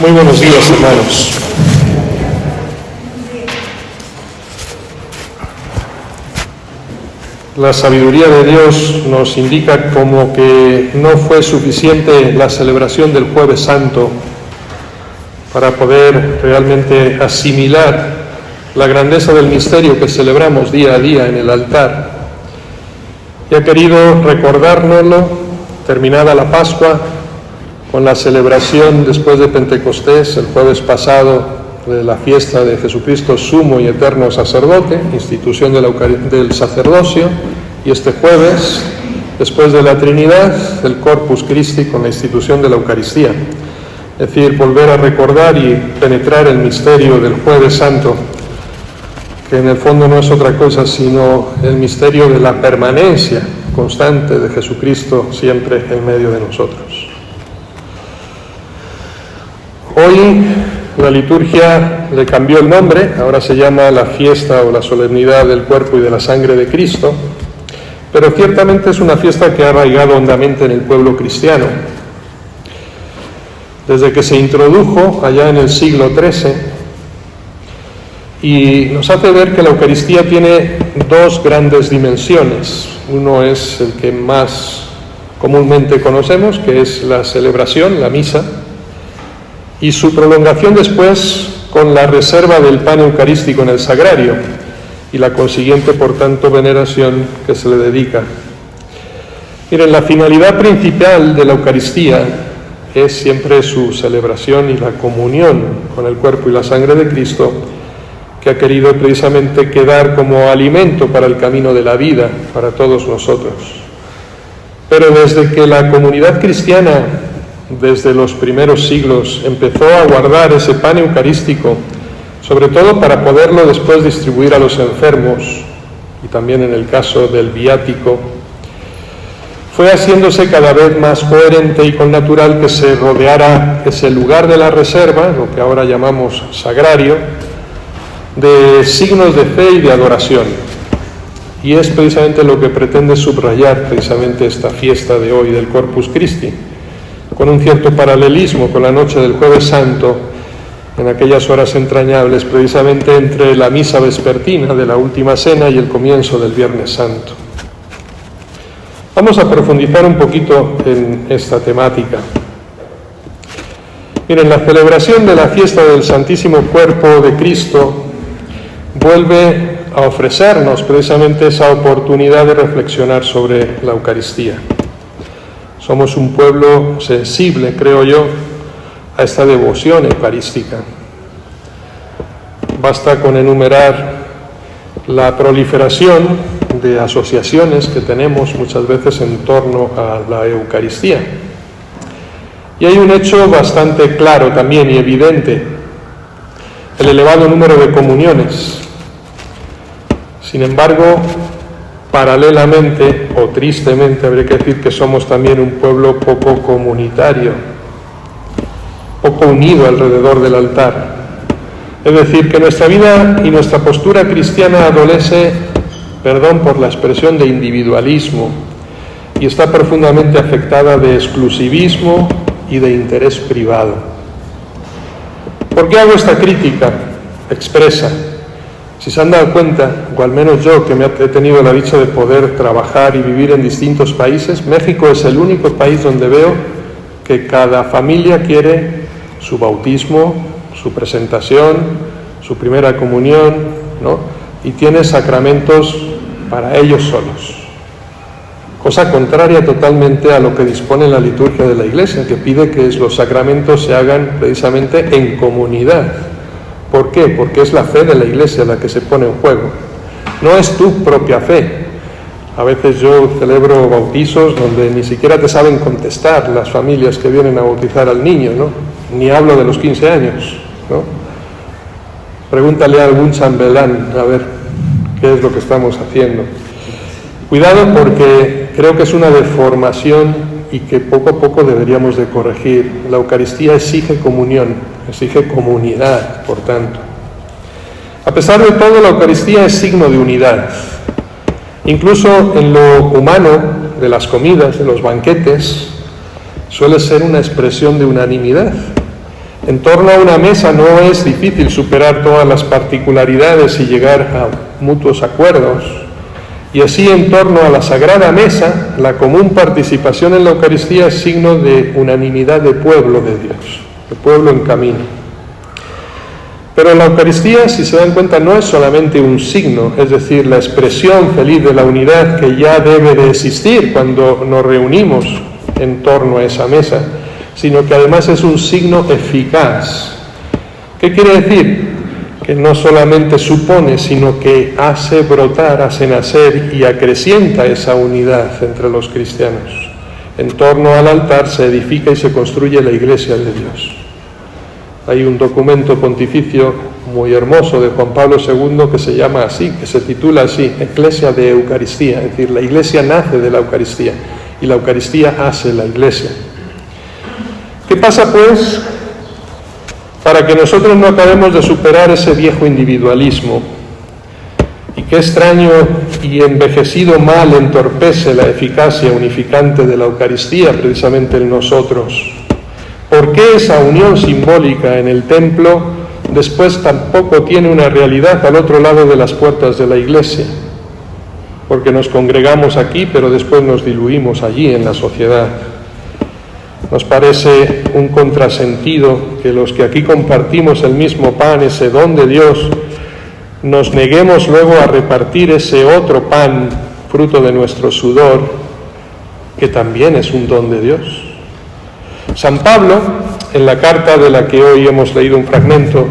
Muy buenos días, hermanos. La sabiduría de Dios nos indica como que no fue suficiente la celebración del Jueves Santo para poder realmente asimilar la grandeza del misterio que celebramos día a día en el altar. Y ha querido recordárnoslo, terminada la Pascua, con la celebración después de Pentecostés, el jueves pasado, de la fiesta de Jesucristo, sumo y eterno sacerdote, institución del sacerdocio, y este jueves, después de la Trinidad, el Corpus Christi con la institución de la Eucaristía. Es decir, volver a recordar y penetrar el misterio del Jueves Santo, que en el fondo no es otra cosa sino el misterio de la permanencia constante de Jesucristo siempre en medio de nosotros. Hoy la liturgia le cambió el nombre, ahora se llama la fiesta o la solemnidad del cuerpo y de la sangre de Cristo, pero ciertamente es una fiesta que ha arraigado hondamente en el pueblo cristiano. Desde que se introdujo allá en el siglo XIII, y nos hace ver que la Eucaristía tiene dos grandes dimensiones. Uno es el que más comúnmente conocemos, que es la celebración, la misa, y su prolongación después con la reserva del pan eucarístico en el sagrario y la consiguiente, por tanto, veneración que se le dedica. Miren, la finalidad principal de la Eucaristía es siempre su celebración y la comunión con el cuerpo y la sangre de Cristo, que ha querido precisamente quedar como alimento para el camino de la vida, para todos nosotros. Pero desde que la comunidad cristiana, desde los primeros siglos, empezó a guardar ese pan eucarístico, sobre todo para poderlo después distribuir a los enfermos, y también en el caso del viático, fue haciéndose cada vez más coherente y connatural que se rodeara ese lugar de la reserva, lo que ahora llamamos sagrario, de signos de fe y de adoración. Y es precisamente lo que pretende subrayar precisamente esta fiesta de hoy del Corpus Christi, con un cierto paralelismo con la noche del Jueves Santo, en aquellas horas entrañables precisamente entre la misa vespertina de la Última Cena y el comienzo del Viernes Santo. Vamos a profundizar un poquito en esta temática. Miren, la celebración de la fiesta del Santísimo Cuerpo de Cristo vuelve a ofrecernos precisamente esa oportunidad de reflexionar sobre la Eucaristía. Somos un pueblo sensible, creo yo, a esta devoción eucarística. Basta con enumerar la proliferación de asociaciones que tenemos muchas veces en torno a la Eucaristía. Y hay un hecho bastante claro también y evidente: el elevado número de comuniones. Sin embargo, paralelamente, o tristemente, habría que decir que somos también un pueblo poco comunitario, poco unido alrededor del altar. Es decir, que nuestra vida y nuestra postura cristiana adolece, perdón por la expresión, de individualismo, y está profundamente afectada de exclusivismo y de interés privado. ¿Por qué hago esta crítica expresa? Si se han dado cuenta, o al menos yo, que he tenido la dicha de poder trabajar y vivir en distintos países, México es el único país donde veo que cada familia quiere su bautismo, su presentación, su primera comunión, ¿no? Y tiene sacramentos para ellos solos. Cosa contraria totalmente a lo que dispone la liturgia de la Iglesia, que pide que los sacramentos se hagan precisamente en comunidad. ¿Por qué? Porque es la fe de la Iglesia la que se pone en juego. No es tu propia fe. A veces yo celebro bautizos donde ni siquiera te saben contestar las familias que vienen a bautizar al niño, ¿no? Ni hablo de los 15 años, ¿no? Pregúntale a algún chambelán a ver qué es lo que estamos haciendo. Cuidado, porque creo que es una deformación y que poco a poco deberíamos de corregir. La Eucaristía exige comunión, exige comunidad, por tanto. A pesar de todo, la Eucaristía es signo de unidad. Incluso en lo humano, de las comidas, de los banquetes, suele ser una expresión de unanimidad. En torno a una mesa no es difícil superar todas las particularidades y llegar a mutuos acuerdos. Y así, en torno a la Sagrada Mesa, la común participación en la Eucaristía es signo de unanimidad de pueblo de Dios, de pueblo en camino. Pero la Eucaristía, si se dan cuenta, no es solamente un signo, es decir, la expresión feliz de la unidad que ya debe de existir cuando nos reunimos en torno a esa mesa, sino que además es un signo eficaz. ¿Qué quiere decir? Que no solamente supone, sino que hace brotar, hace nacer y acrecienta esa unidad entre los cristianos. En torno al altar se edifica y se construye la Iglesia de Dios. Hay un documento pontificio muy hermoso de Juan Pablo II que se llama así, que se titula así, Eclesia de Eucaristía, es decir, la Iglesia nace de la Eucaristía y la Eucaristía hace la Iglesia. ¿Qué pasa pues para que nosotros no acabemos de superar ese viejo individualismo? Y qué extraño y envejecido mal entorpece la eficacia unificante de la Eucaristía precisamente en nosotros. ¿Por qué esa unión simbólica en el templo después tampoco tiene una realidad al otro lado de las puertas de la iglesia? Porque nos congregamos aquí, pero después nos diluimos allí en la sociedad. Nos parece un contrasentido que los que aquí compartimos el mismo pan, ese don de Dios, nos neguemos luego a repartir ese otro pan, fruto de nuestro sudor, que también es un don de Dios. San Pablo, en la carta de la que hoy hemos leído un fragmento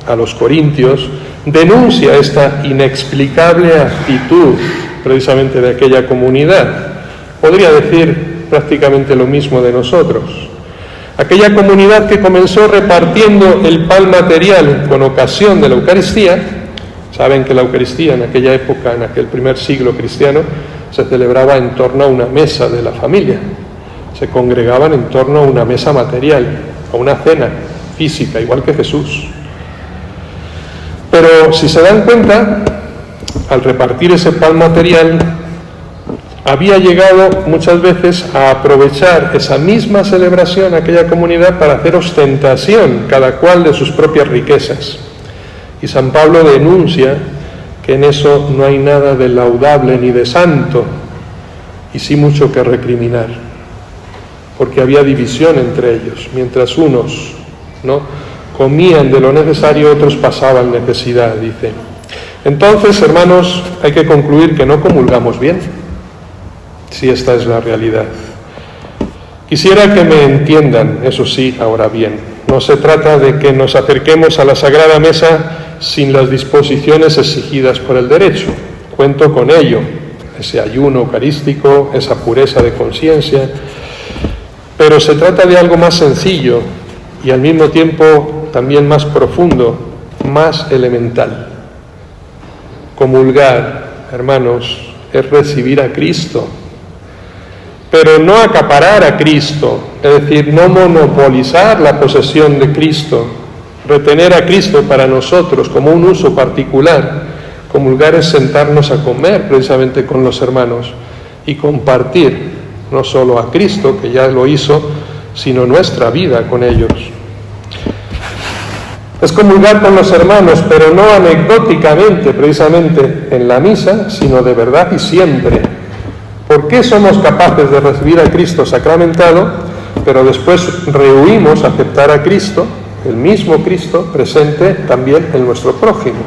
a los Corintios, denuncia esta inexplicable actitud precisamente de aquella comunidad. Podría decir prácticamente lo mismo de nosotros. Aquella comunidad que comenzó repartiendo el pan material con ocasión de la Eucaristía. Saben que la Eucaristía en aquella época, en aquel primer siglo cristiano, se celebraba en torno a una mesa de la familia. Se congregaban en torno a una mesa material, a una cena física, igual que Jesús. Pero si se dan cuenta, al repartir ese pan material, había llegado muchas veces a aprovechar esa misma celebración, aquella comunidad, para hacer ostentación, cada cual de sus propias riquezas. Y San Pablo denuncia que en eso no hay nada de laudable ni de santo, y sí mucho que recriminar, porque había división entre ellos. Mientras unos comían de lo necesario, otros pasaban necesidad, dice. Entonces, hermanos, hay que concluir que no comulgamos bien, si esta es la realidad. Quisiera que me entiendan, eso sí, ahora bien. No se trata de que nos acerquemos a la Sagrada Mesa sin las disposiciones exigidas por el derecho. Cuento con ello, ese ayuno eucarístico, esa pureza de conciencia, pero se trata de algo más sencillo y al mismo tiempo también más profundo, más elemental. Comulgar, hermanos, es recibir a Cristo, pero no acaparar a Cristo, es decir, no monopolizar la posesión de Cristo, retener a Cristo para nosotros como un uso particular. Comulgar es sentarnos a comer precisamente con los hermanos y compartir no solo a Cristo, que ya lo hizo, sino nuestra vida con ellos. Es comulgar con los hermanos, pero no anecdóticamente, precisamente en la misa, sino de verdad y siempre. ¿Por qué somos capaces de recibir a Cristo sacramentado, pero después rehuimos aceptar a Cristo, el mismo Cristo, presente también en nuestro prójimo?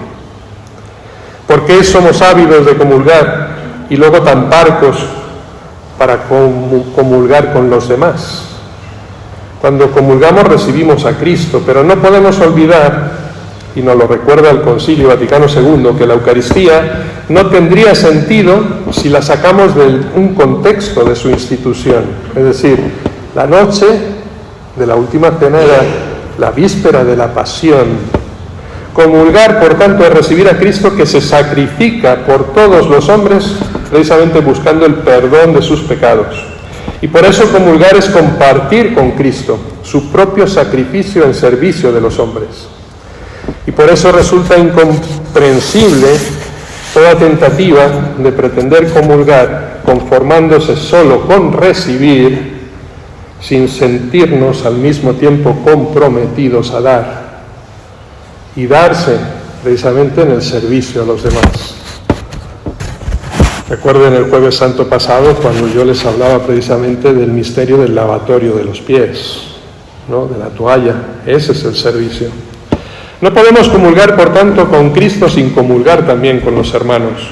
¿Por qué somos ávidos de comulgar y luego tan parcos para comulgar con los demás? Cuando comulgamos recibimos a Cristo, pero no podemos olvidar, y nos lo recuerda el Concilio Vaticano II, que la Eucaristía no tendría sentido si la sacamos de un contexto de su institución. Es decir, la noche de la última cena era la víspera de la pasión. Comulgar, por tanto, es recibir a Cristo que se sacrifica por todos los hombres, precisamente buscando el perdón de sus pecados. Y por eso comulgar es compartir con Cristo su propio sacrificio en servicio de los hombres. Y por eso resulta incomprensible toda tentativa de pretender comulgar conformándose solo con recibir, sin sentirnos al mismo tiempo comprometidos a dar, y darse precisamente en el servicio a los demás. Recuerden el Jueves Santo pasado cuando yo les hablaba precisamente del misterio del lavatorio de los pies, ¿no? De la toalla. Ese es el servicio. No podemos comulgar, por tanto, con Cristo sin comulgar también con los hermanos.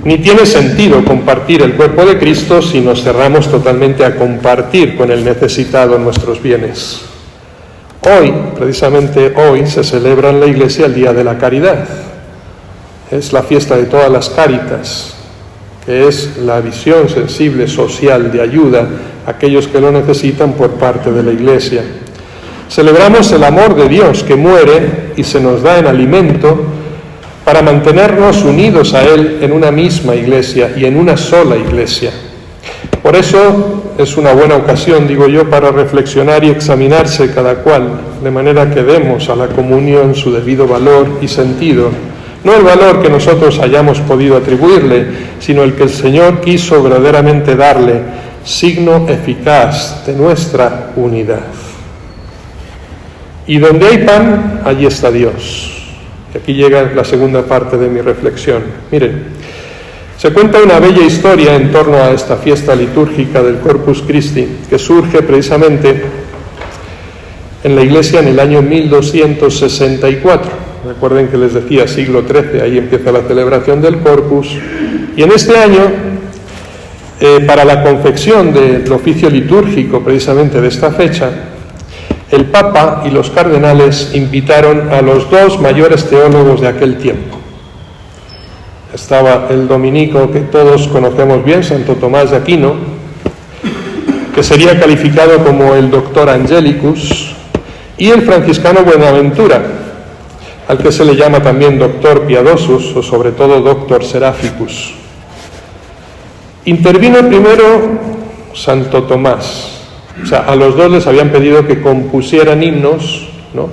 Ni tiene sentido compartir el cuerpo de Cristo si nos cerramos totalmente a compartir con el necesitado nuestros bienes. Hoy, precisamente hoy, se celebra en la Iglesia el Día de la Caridad. Es la fiesta de todas las cáritas, que es la visión sensible social de ayuda a aquellos que lo necesitan por parte de la Iglesia. Celebramos el amor de Dios que muere y se nos da en alimento para mantenernos unidos a Él en una misma Iglesia y en una sola Iglesia. Por eso es una buena ocasión, digo yo, para reflexionar y examinarse cada cual, de manera que demos a la comunión su debido valor y sentido. No el valor que nosotros hayamos podido atribuirle, sino el que el Señor quiso verdaderamente darle, signo eficaz de nuestra unidad. Y donde hay pan, allí está Dios. Y aquí llega la segunda parte de mi reflexión. Miren, se cuenta una bella historia en torno a esta fiesta litúrgica del Corpus Christi, que surge precisamente en la Iglesia en el año 1264. Recuerden que les decía siglo XIII, ahí empieza la celebración del Corpus. Y en este año, para la confección del oficio litúrgico precisamente de esta fecha, el Papa y los cardenales invitaron a los dos mayores teólogos de aquel tiempo. Estaba el dominico que todos conocemos bien, Santo Tomás de Aquino, que sería calificado como el Doctor Angelicus, y el franciscano Buenaventura, al que se le llama también Doctor Piadosus o sobre todo Doctor Seraphicus. Intervino primero Santo Tomás. O sea, a los dos les habían pedido que compusieran himnos, ¿no?,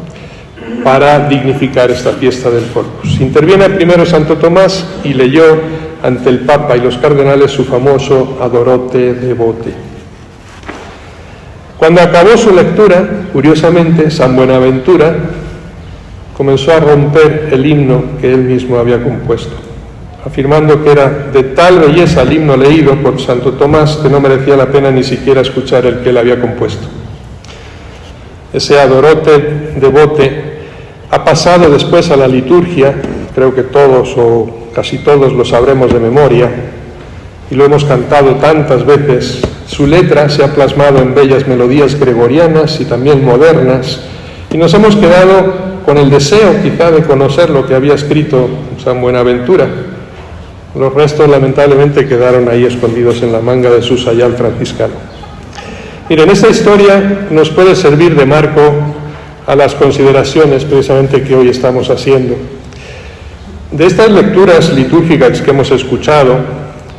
para dignificar esta fiesta del Corpus. Interviene primero Santo Tomás y leyó ante el Papa y los cardenales su famoso Adorote Devote. Cuando acabó su lectura, curiosamente, San Buenaventura comenzó a romper el himno que él mismo había compuesto, afirmando que era de tal belleza el himno leído por Santo Tomás que no merecía la pena ni siquiera escuchar el que él había compuesto. Ese Adorote Devote ha pasado después a la liturgia, creo que todos o casi todos lo sabremos de memoria, y lo hemos cantado tantas veces. Su letra se ha plasmado en bellas melodías gregorianas y también modernas, y nos hemos quedado con el deseo quizá de conocer lo que había escrito San Buenaventura. Los restos lamentablemente quedaron ahí escondidos en la manga de su sayal franciscano. Miren, esta historia nos puede servir de marco a las consideraciones precisamente que hoy estamos haciendo. De estas lecturas litúrgicas que hemos escuchado,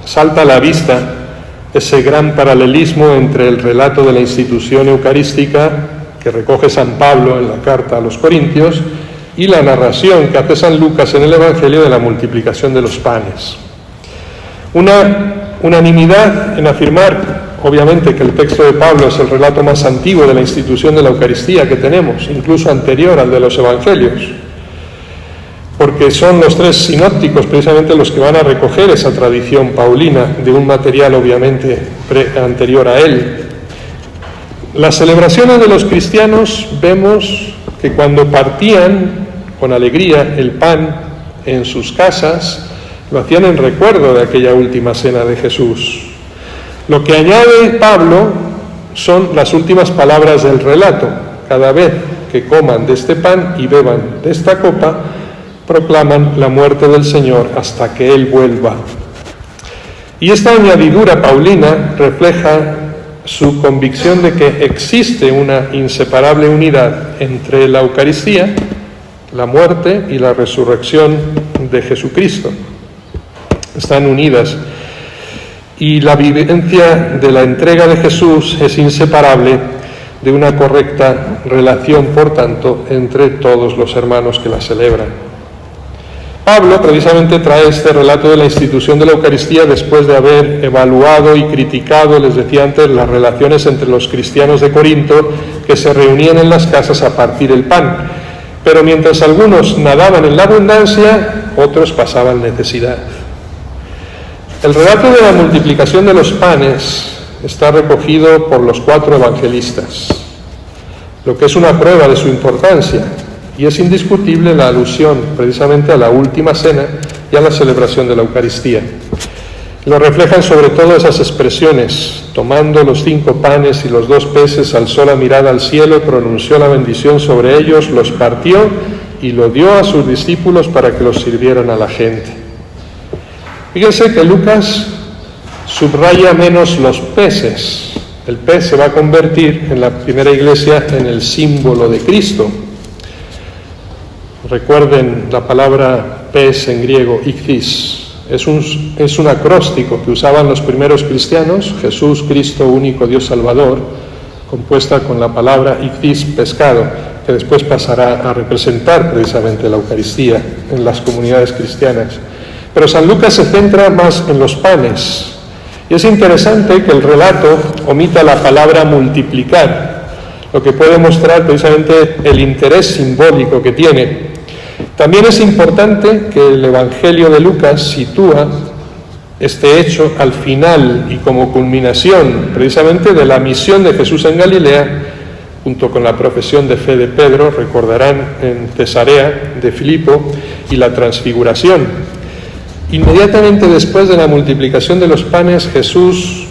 salta a la vista ese gran paralelismo entre el relato de la institución eucarística que recoge San Pablo en la carta a los Corintios y la narración que hace San Lucas en el Evangelio de la multiplicación de los panes. Una unanimidad en afirmar, obviamente, que el texto de Pablo es el relato más antiguo de la institución de la Eucaristía que tenemos, incluso anterior al de los Evangelios, porque son los tres sinópticos precisamente los que van a recoger esa tradición paulina de un material obviamente anterior a él. Las celebraciones de los cristianos vemos que cuando partían con alegría el pan en sus casas, lo hacían en recuerdo de aquella última cena de Jesús. Lo que añade Pablo son las últimas palabras del relato. Cada vez que coman de este pan y beban de esta copa, proclaman la muerte del Señor hasta que Él vuelva. Y esta añadidura paulina refleja su convicción de que existe una inseparable unidad entre la Eucaristía, la muerte y la resurrección de Jesucristo. Están unidas. Y la vivencia de la entrega de Jesús es inseparable de una correcta relación, por tanto, entre todos los hermanos que la celebran. Pablo precisamente trae este relato de la institución de la Eucaristía después de haber evaluado y criticado, les decía antes, las relaciones entre los cristianos de Corinto que se reunían en las casas a partir el pan. Pero mientras algunos nadaban en la abundancia, otros pasaban necesidad. El relato de la multiplicación de los panes está recogido por los 4 evangelistas, lo que es una prueba de su importancia. Y es indiscutible la alusión precisamente a la última cena y a la celebración de la Eucaristía. Lo reflejan sobre todo esas expresiones: tomando los 5 panes y los 2 peces, alzó la mirada al cielo, pronunció la bendición sobre ellos, los partió y lo dio a sus discípulos para que los sirvieran a la gente. Fíjense que Lucas subraya menos los peces. El pez se va a convertir en la primera iglesia en el símbolo de Cristo. Recuerden la palabra pez en griego, ichthys, es un acróstico que usaban los primeros cristianos: Jesús, Cristo, único Dios Salvador, compuesta con la palabra ichthys, pescado, que después pasará a representar precisamente la Eucaristía en las comunidades cristianas. Pero San Lucas se centra más en los panes, y es interesante que el relato omita la palabra multiplicar, lo que puede mostrar precisamente el interés simbólico que tiene. También es importante que el Evangelio de Lucas sitúa este hecho al final y como culminación precisamente de la misión de Jesús en Galilea, junto con la profesión de fe de Pedro, recordarán, en Cesarea de Filipo, y la transfiguración. Inmediatamente después de la multiplicación de los panes, Jesús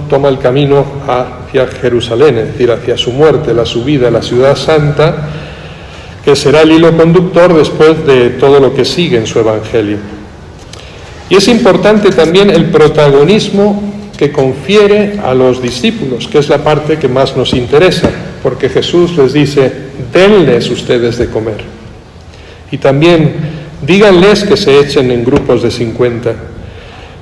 toma el camino hacia Jerusalén, es decir, hacia su muerte, la subida a la ciudad santa, que será el hilo conductor después de todo lo que sigue en su Evangelio. Y es importante también el protagonismo que confiere a los discípulos, que es la parte que más nos interesa, porque Jesús les dice: denles ustedes de comer. Y también díganles que se echen en grupos de 50.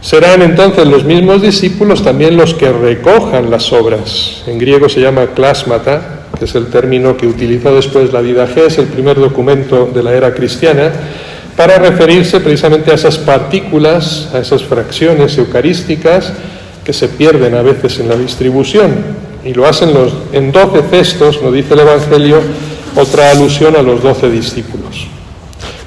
Serán entonces los mismos discípulos también los que recojan las obras. En griego se llama klásmata, que es el término que utiliza después la Didache, el primer documento de la era cristiana, para referirse precisamente a esas partículas, a esas fracciones eucarísticas que se pierden a veces en la distribución. Y lo hacen en 12 cestos, nos dice el Evangelio, otra alusión a los 12 discípulos.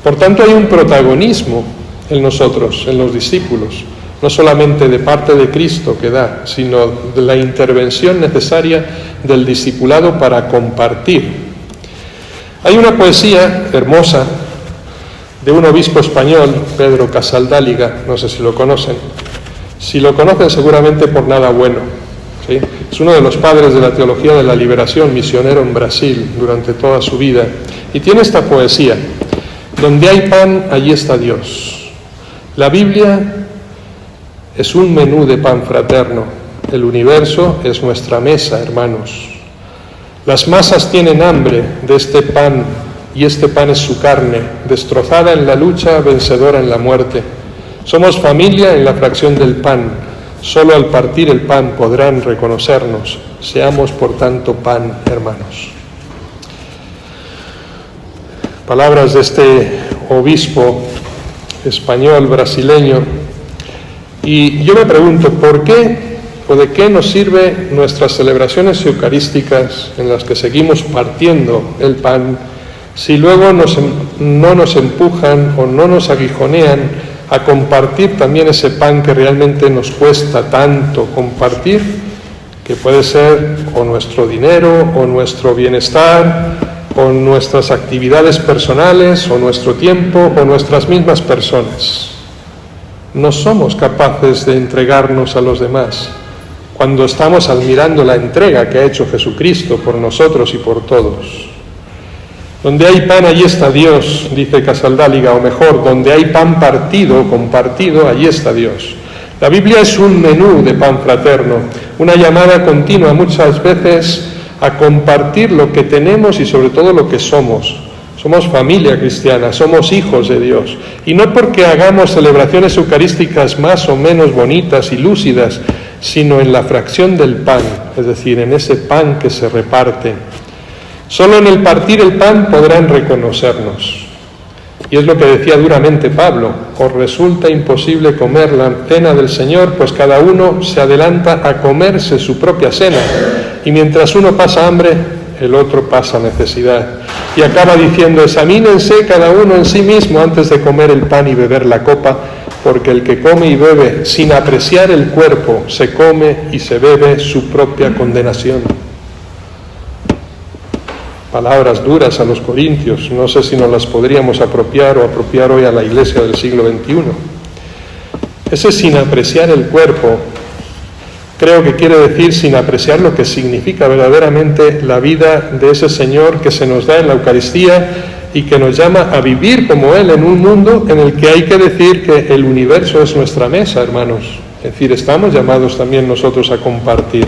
Por tanto, hay un protagonismo en nosotros, en los discípulos, no solamente de parte de Cristo que da, sino de la intervención necesaria del discipulado para compartir. Hay una poesía hermosa de un obispo español, Pedro Casaldáliga, no sé si lo conocen. Si lo conocen, seguramente por nada bueno, ¿sí? Es uno de los padres de la teología de la liberación, misionero en Brasil durante toda su vida, y tiene esta poesía: donde hay pan, allí está Dios. La Biblia es un menú de pan fraterno. El universo es nuestra mesa, hermanos. Las masas tienen hambre de este pan, y este pan es su carne, destrozada en la lucha, vencedora en la muerte. Somos familia en la fracción del pan. Solo al partir el pan podrán reconocernos. Seamos, por tanto, pan, hermanos. Palabras de este obispo español, brasileño. Y yo me pregunto, ¿por qué o de qué nos sirve nuestras celebraciones eucarísticas en las que seguimos partiendo el pan si luego no nos empujan o no nos aguijonean a compartir también ese pan que realmente nos cuesta tanto compartir, que puede ser o nuestro dinero o nuestro bienestar o nuestras actividades personales o nuestro tiempo o nuestras mismas personas? No somos capaces de entregarnos a los demás cuando estamos admirando la entrega que ha hecho Jesucristo por nosotros y por todos. Donde hay pan, allí está Dios, dice Casaldáliga, o mejor, donde hay pan partido, compartido, allí está Dios. La Biblia es un menú de pan fraterno, una llamada continua muchas veces a compartir lo que tenemos y sobre todo lo que somos. Somos familia cristiana, somos hijos de Dios. Y no porque hagamos celebraciones eucarísticas más o menos bonitas y lúcidas, sino en la fracción del pan, es decir, en ese pan que se reparte. Solo en el partir el pan podrán reconocernos. Y es lo que decía duramente Pablo: os resulta imposible comer la cena del Señor, pues cada uno se adelanta a comerse su propia cena, y mientras uno pasa hambre, el otro pasa necesidad. Y acaba diciendo: examínense cada uno en sí mismo antes de comer el pan y beber la copa, porque el que come y bebe sin apreciar el cuerpo, se come y se bebe su propia condenación. Palabras duras a los corintios, no sé si nos las podríamos apropiar hoy a la iglesia del siglo XXI. Ese sin apreciar el cuerpo, creo que quiere decir sin apreciar lo que significa verdaderamente la vida de ese Señor que se nos da en la Eucaristía y que nos llama a vivir como Él en un mundo en el que hay que decir que el universo es nuestra mesa, hermanos. Es decir, estamos llamados también nosotros a compartir.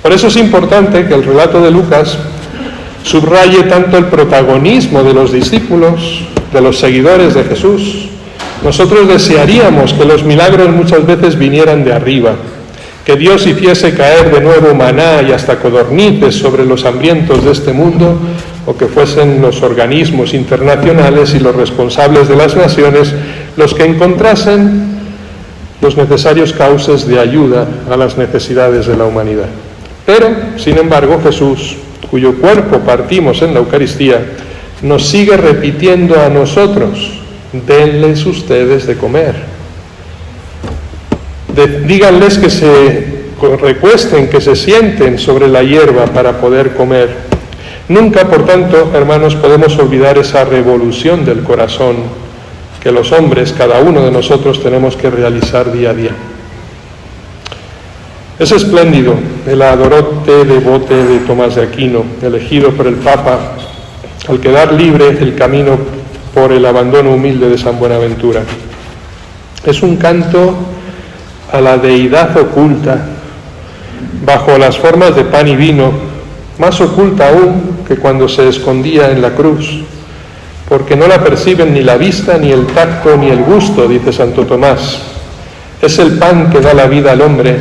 Por eso es importante que el relato de Lucas subraye tanto el protagonismo de los discípulos, de los seguidores de Jesús. Nosotros desearíamos que los milagros muchas veces vinieran de arriba, que Dios hiciese caer de nuevo maná y hasta codornices sobre los hambrientos de este mundo, o que fuesen los organismos internacionales y los responsables de las naciones los que encontrasen los necesarios cauces de ayuda a las necesidades de la humanidad. Pero, sin embargo, Jesús, cuyo cuerpo partimos en la Eucaristía, nos sigue repitiendo a nosotros: denles ustedes de comer. Díganles que se recuesten, que se sienten sobre la hierba para poder comer. Nunca, por tanto, hermanos, podemos olvidar esa revolución del corazón que los hombres, cada uno de nosotros, tenemos que realizar día a día. Es espléndido el adorote devote de Tomás de Aquino, elegido por el Papa al quedar libre el camino por el abandono humilde de San Buenaventura. Es un canto a la deidad oculta, bajo las formas de pan y vino, más oculta aún que cuando se escondía en la cruz, porque no la perciben ni la vista, ni el tacto, ni el gusto, dice Santo Tomás. Es el pan que da la vida al hombre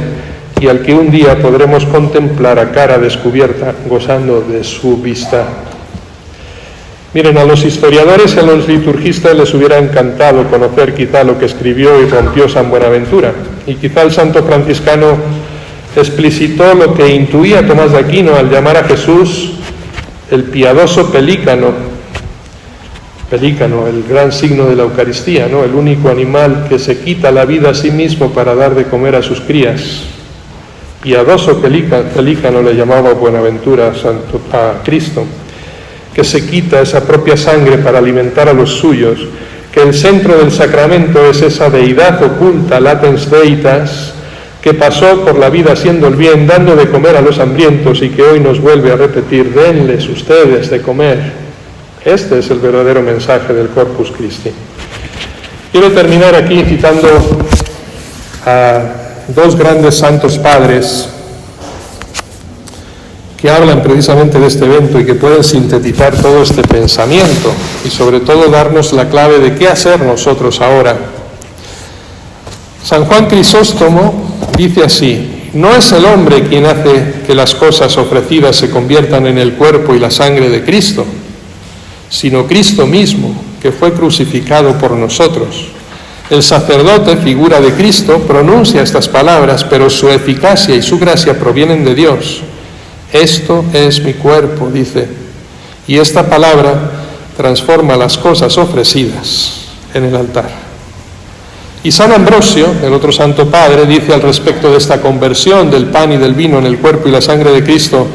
y al que un día podremos contemplar a cara descubierta, gozando de su vista. Miren, a los historiadores y a los liturgistas les hubiera encantado conocer quizá lo que escribió y rompió San Buenaventura, y quizá el santo franciscano explicitó lo que intuía Tomás de Aquino al llamar a Jesús el piadoso pelícano, el gran signo de la Eucaristía, ¿no? El único animal que se quita la vida a sí mismo para dar de comer a sus crías. Piadoso pelícano le llamaba Buenaventura a Cristo, que se quita esa propia sangre para alimentar a los suyos, que el centro del sacramento es esa deidad oculta, latens deitas, que pasó por la vida haciendo el bien, dando de comer a los hambrientos, y que hoy nos vuelve a repetir: denles ustedes de comer. Este es el verdadero mensaje del Corpus Christi. Quiero terminar aquí citando a dos grandes santos padres que hablan precisamente de este evento y que pueden sintetizar todo este pensamiento y sobre todo darnos la clave de qué hacer nosotros ahora. San Juan Crisóstomo dice así: no es el hombre quien hace que las cosas ofrecidas se conviertan en el cuerpo y la sangre de Cristo, sino Cristo mismo, que fue crucificado por nosotros. El sacerdote, figura de Cristo, pronuncia estas palabras, pero su eficacia y su gracia provienen de Dios. Esto es mi cuerpo, dice, y esta palabra transforma las cosas ofrecidas en el altar. Y San Ambrosio, el otro santo padre, dice al respecto de esta conversión del pan y del vino en el cuerpo y la sangre de Cristo: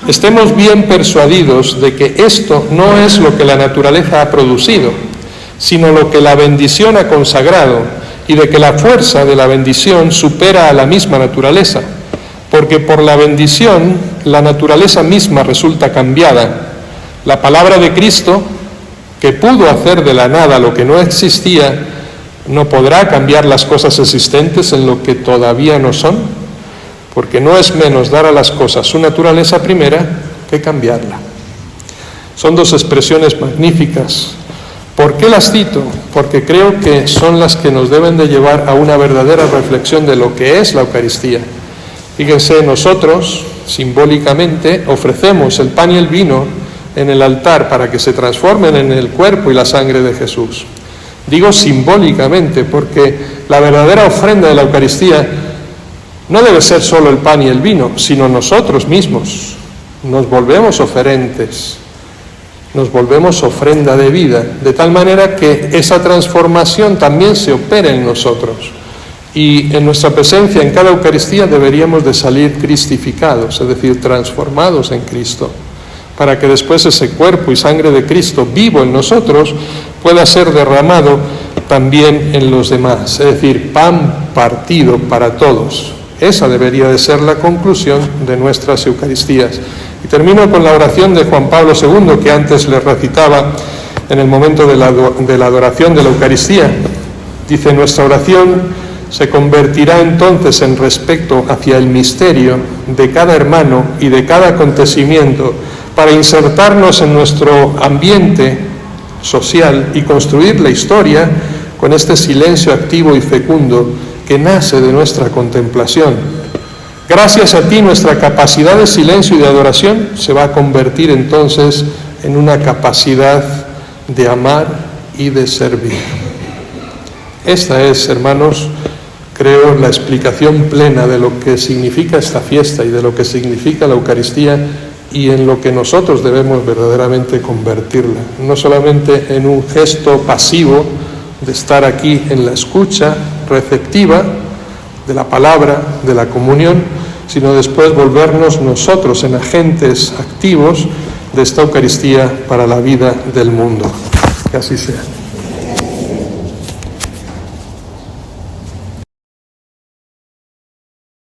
estemos bien persuadidos de que esto no es lo que la naturaleza ha producido, sino lo que la bendición ha consagrado, y de que la fuerza de la bendición supera a la misma naturaleza, porque por la bendición la naturaleza misma resulta cambiada. La palabra de Cristo, que pudo hacer de la nada lo que no existía, no podrá cambiar las cosas existentes en lo que todavía no son, porque no es menos dar a las cosas su naturaleza primera que cambiarla. Son dos expresiones magníficas. ¿Por qué las cito? Porque creo que son las que nos deben de llevar a una verdadera reflexión de lo que es la Eucaristía. Fíjense, nosotros simbólicamente ofrecemos el pan y el vino en el altar para que se transformen en el cuerpo y la sangre de Jesús. Digo simbólicamente porque la verdadera ofrenda de la Eucaristía no debe ser solo el pan y el vino, sino nosotros mismos. Nos volvemos oferentes, nos volvemos ofrenda de vida, de tal manera que esa transformación también se opera en nosotros. Y en nuestra presencia en cada Eucaristía deberíamos de salir cristificados, es decir, transformados en Cristo, para que después ese cuerpo y sangre de Cristo vivo en nosotros pueda ser derramado también en los demás, es decir, pan partido para todos. Esa debería de ser la conclusión de nuestras Eucaristías. Y termino con la oración de Juan Pablo II, que antes le recitaba en el momento de la adoración de la Eucaristía. Dice: nuestra oración se convertirá entonces en respeto hacia el misterio de cada hermano y de cada acontecimiento, para insertarnos en nuestro ambiente social y construir la historia con este silencio activo y fecundo que nace de nuestra contemplación. Gracias a ti, nuestra capacidad de silencio y de adoración se va a convertir entonces en una capacidad de amar y de servir. Esta es, hermanos, creo, la explicación plena de lo que significa esta fiesta y de lo que significa la Eucaristía, y en lo que nosotros debemos verdaderamente convertirla, no solamente en un gesto pasivo de estar aquí en la escucha receptiva de la palabra, de la comunión, sino después volvernos nosotros en agentes activos de esta Eucaristía para la vida del mundo. Que así sea.